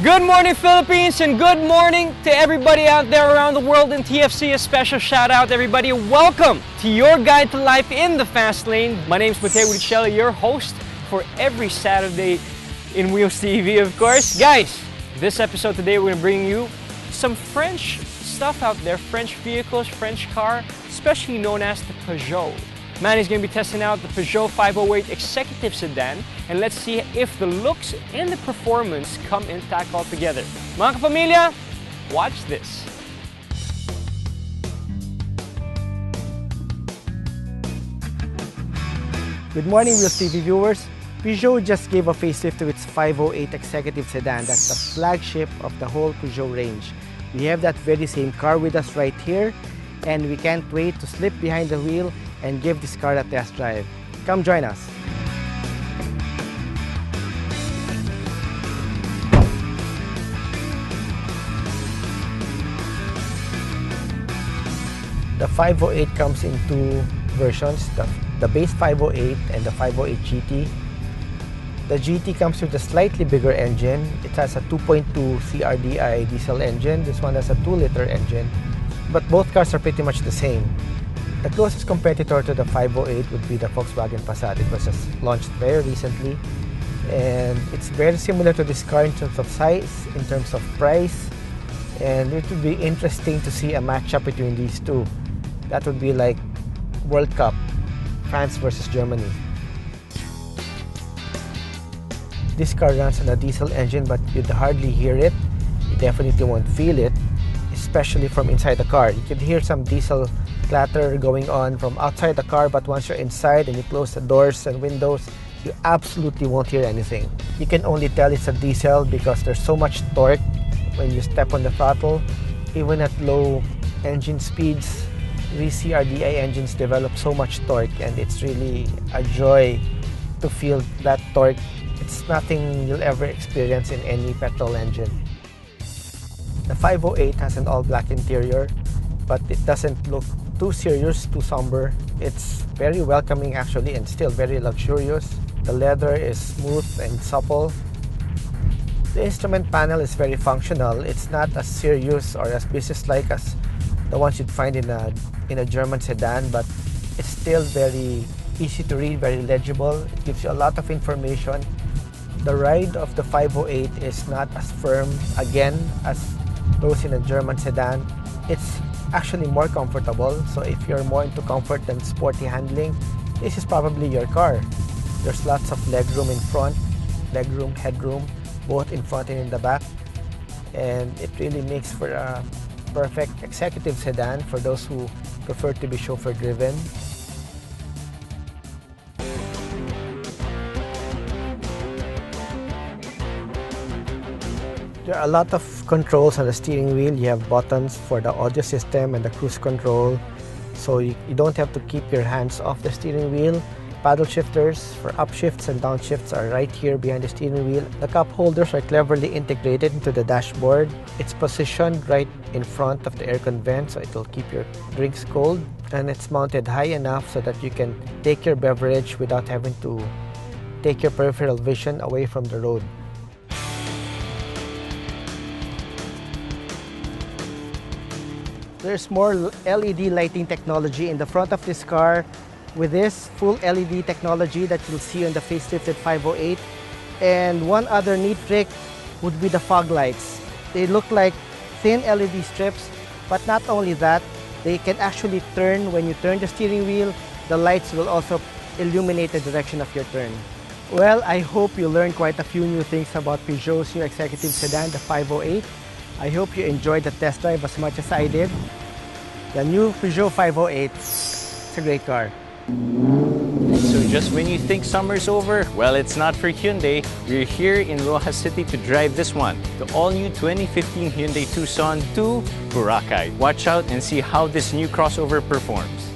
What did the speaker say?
Good morning, Philippines, and good morning to everybody out there around the world in TFC. A special shout out, everybody. Welcome to your guide to life in the fast lane. My name is Mateo Richella, your host for every Saturday in Wheels TV, of course. Guys, this episode today we're going to bring you some French stuff out there, French vehicles, French car, especially known as the Peugeot. Manny's going to be testing out the Peugeot 508 Executive Sedan, and let's see if the looks and the performance come intact all together. Mga kapamilya, watch this. Good morning, Wheels TV viewers. Peugeot just gave a facelift to its 508 Executive Sedan. That's the flagship of the whole Peugeot range. We have that very same car with us right here, and we can't wait to slip behind the wheel and give this car a test drive. Come join us. The 508 comes in two versions, the base 508 and the 508 GT. The GT comes with a slightly bigger engine. It has a 2.2 CRDI diesel engine. This one has a 2-liter engine, but both cars are pretty much the same. The closest competitor to the 508 would be the Volkswagen Passat. It was just launched very recently, and it's very similar to this car in terms of size, in terms of price, and it would be interesting to see a matchup between these two. That would be like World Cup, France versus Germany. This car runs on a diesel engine, but you'd hardly hear it. You definitely won't feel it, especially from inside the car. You can hear some diesel clatter going on from outside the car, but once you're inside and you close the doors and windows, you absolutely won't hear anything. You can only tell it's a diesel because there's so much torque when you step on the throttle. Even at low engine speeds, these CRDI engines develop so much torque, and it's really a joy to feel that torque. It's nothing you'll ever experience in any petrol engine. The 508 has an all-black interior, but it doesn't look too serious, too somber. It's very welcoming actually, and still very luxurious. The leather is smooth and supple. The instrument panel is very functional. It's not as serious or as business-like as the ones you'd find in a German sedan, but it's still very easy to read, very legible. It gives you a lot of information. The ride of the 508 is not as firm, again, as those in a German sedan. It's actually more comfortable, so if you're more into comfort than sporty handling, this is probably your car. There's lots of legroom in front, legroom, headroom, both in front and in the back, and it really makes for a perfect executive sedan for those who prefer to be chauffeur-driven. There are a lot of controls on the steering wheel. You have buttons for the audio system and the cruise control, so you don't have to keep your hands off the steering wheel. Paddle shifters for upshifts and downshifts are right here behind the steering wheel. The cup holders are cleverly integrated into the dashboard. It's positioned right in front of the aircon vent, so it'll keep your drinks cold, and it's mounted high enough so that you can take your beverage without having to take your peripheral vision away from the road. There's more LED lighting technology in the front of this car, with this full LED technology that you'll see on the facelifted 508. And one other neat trick would be the fog lights. They look like thin LED strips, but not only that, they can actually turn. When you turn the steering wheel, the lights will also illuminate the direction of your turn. Well, I hope you learned quite a few new things about Peugeot's new executive sedan, the 508. I hope you enjoyed the test drive as much as I did. The new Peugeot 508, it's a great car. So just when you think summer's over, well, it's not for Hyundai. We're here in Rojas City to drive this one, the all-new 2015 Hyundai Tucson to Boracay. Watch out and see how this new crossover performs.